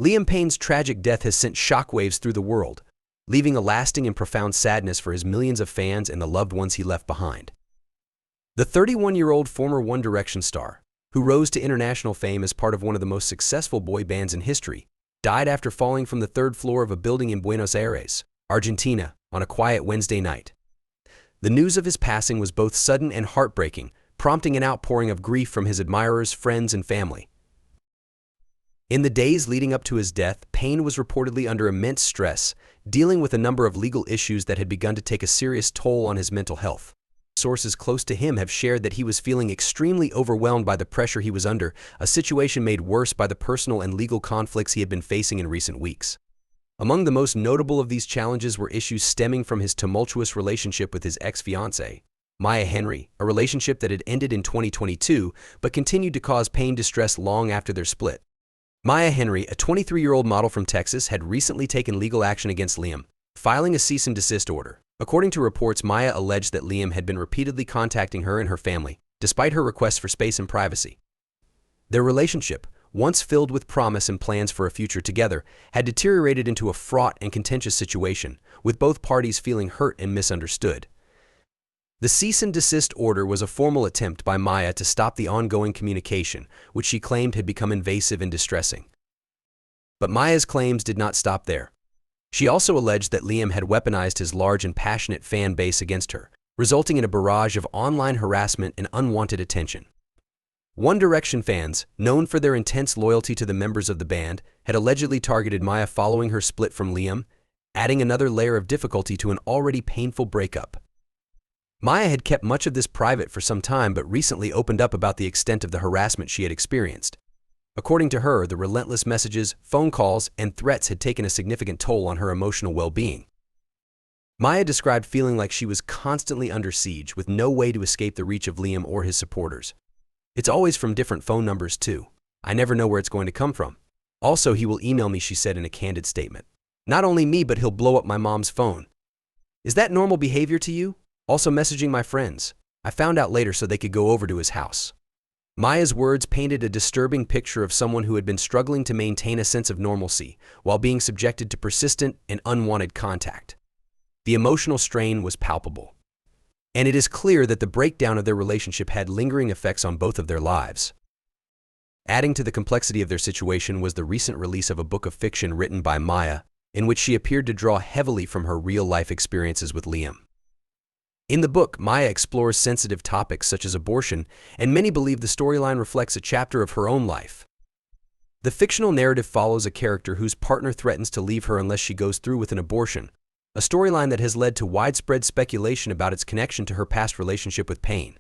Liam Payne's tragic death has sent shockwaves through the world, leaving a lasting and profound sadness for his millions of fans and the loved ones he left behind. The 31-year-old former One Direction star, who rose to international fame as part of one of the most successful boy bands in history, died after falling from the third floor of a building in Buenos Aires, Argentina, on a quiet Wednesday night. The news of his passing was both sudden and heartbreaking, prompting an outpouring of grief from his admirers, friends, and family. In the days leading up to his death, Payne was reportedly under immense stress, dealing with a number of legal issues that had begun to take a serious toll on his mental health. Sources close to him have shared that he was feeling extremely overwhelmed by the pressure he was under, a situation made worse by the personal and legal conflicts he had been facing in recent weeks. Among the most notable of these challenges were issues stemming from his tumultuous relationship with his ex-fiancé, Maya Henry, a relationship that had ended in 2022 but continued to cause Payne distress long after their split. Maya Henry, a 23-year-old model from Texas, had recently taken legal action against Liam, filing a cease-and-desist order. According to reports, Maya alleged that Liam had been repeatedly contacting her and her family, despite her requests for space and privacy. Their relationship, once filled with promise and plans for a future together, had deteriorated into a fraught and contentious situation, with both parties feeling hurt and misunderstood. The cease-and-desist order was a formal attempt by Maya to stop the ongoing communication, which she claimed had become invasive and distressing. But Maya's claims did not stop there. She also alleged that Liam had weaponized his large and passionate fan base against her, resulting in a barrage of online harassment and unwanted attention. One Direction fans, known for their intense loyalty to the members of the band, had allegedly targeted Maya following her split from Liam, adding another layer of difficulty to an already painful breakup. Maya had kept much of this private for some time but recently opened up about the extent of the harassment she had experienced. According to her, the relentless messages, phone calls, and threats had taken a significant toll on her emotional well-being. Maya described feeling like she was constantly under siege with no way to escape the reach of Liam or his supporters. "It's always from different phone numbers too. I never know where it's going to come from. Also, he will email me," she said in a candid statement. "Not only me, but he'll blow up my mom's phone. Is that normal behavior to you? Also messaging my friends. I found out later so they could go over to his house." Maya's words painted a disturbing picture of someone who had been struggling to maintain a sense of normalcy while being subjected to persistent and unwanted contact. The emotional strain was palpable. And it is clear that the breakdown of their relationship had lingering effects on both of their lives. Adding to the complexity of their situation was the recent release of a book of fiction written by Maya, in which she appeared to draw heavily from her real-life experiences with Liam. In the book, Maya explores sensitive topics such as abortion, and many believe the storyline reflects a chapter of her own life. The fictional narrative follows a character whose partner threatens to leave her unless she goes through with an abortion, a storyline that has led to widespread speculation about its connection to her past relationship with Payne.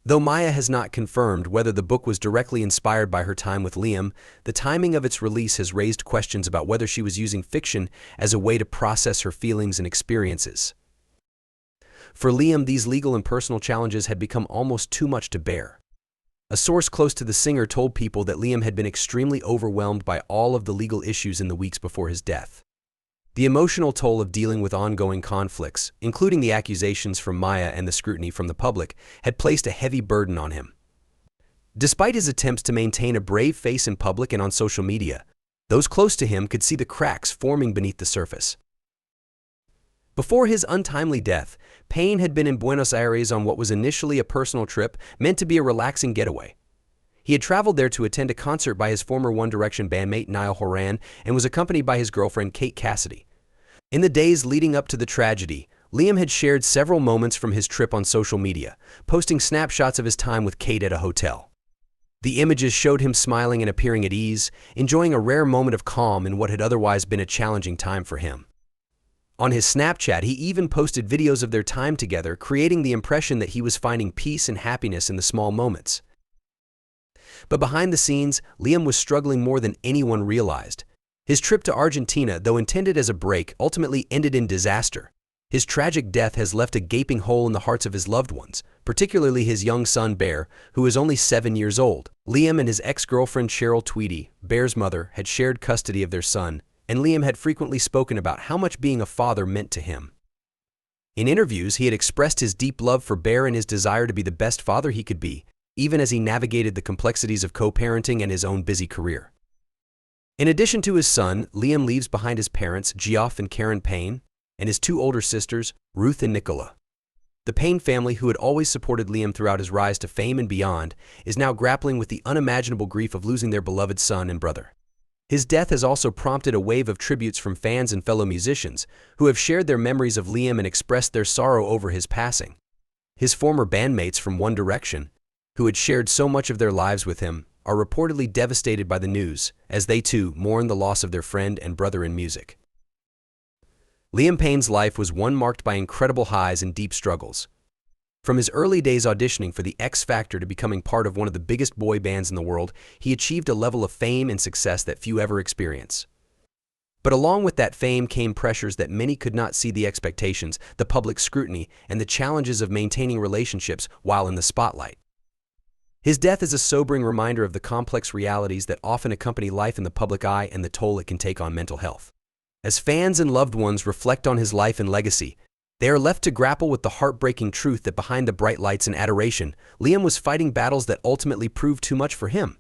Though Maya has not confirmed whether the book was directly inspired by her time with Liam, the timing of its release has raised questions about whether she was using fiction as a way to process her feelings and experiences. For Liam, these legal and personal challenges had become almost too much to bear. A source close to the singer told People that Liam had been extremely overwhelmed by all of the legal issues in the weeks before his death. The emotional toll of dealing with ongoing conflicts, including the accusations from Maya and the scrutiny from the public, had placed a heavy burden on him. Despite his attempts to maintain a brave face in public and on social media, those close to him could see the cracks forming beneath the surface. Before his untimely death, Payne had been in Buenos Aires on what was initially a personal trip meant to be a relaxing getaway. He had traveled there to attend a concert by his former One Direction bandmate Niall Horan and was accompanied by his girlfriend Kate Cassidy. In the days leading up to the tragedy, Liam had shared several moments from his trip on social media, posting snapshots of his time with Kate at a hotel. The images showed him smiling and appearing at ease, enjoying a rare moment of calm in what had otherwise been a challenging time for him. On his Snapchat, he even posted videos of their time together, creating the impression that he was finding peace and happiness in the small moments. But behind the scenes, Liam was struggling more than anyone realized. His trip to Argentina, though intended as a break, ultimately ended in disaster. His tragic death has left a gaping hole in the hearts of his loved ones, particularly his young son Bear, who is only 7 years old. Liam and his ex-girlfriend Cheryl Tweedy, Bear's mother, had shared custody of their son, and Liam had frequently spoken about how much being a father meant to him. In interviews, he had expressed his deep love for Bear and his desire to be the best father he could be, even as he navigated the complexities of co-parenting and his own busy career. In addition to his son, Liam leaves behind his parents, Geoff and Karen Payne, and his two older sisters, Ruth and Nicola. The Payne family, who had always supported Liam throughout his rise to fame and beyond, is now grappling with the unimaginable grief of losing their beloved son and brother. His death has also prompted a wave of tributes from fans and fellow musicians, who have shared their memories of Liam and expressed their sorrow over his passing. His former bandmates from One Direction, who had shared so much of their lives with him, are reportedly devastated by the news, as they too mourn the loss of their friend and brother in music. Liam Payne's life was one marked by incredible highs and deep struggles. From his early days auditioning for the X Factor to becoming part of one of the biggest boy bands in the world, he achieved a level of fame and success that few ever experience. But along with that fame came pressures that many could not see: the expectations, the public scrutiny, and the challenges of maintaining relationships while in the spotlight. His death is a sobering reminder of the complex realities that often accompany life in the public eye and the toll it can take on mental health. As fans and loved ones reflect on his life and legacy, they are left to grapple with the heartbreaking truth that behind the bright lights and adoration, Liam was fighting battles that ultimately proved too much for him.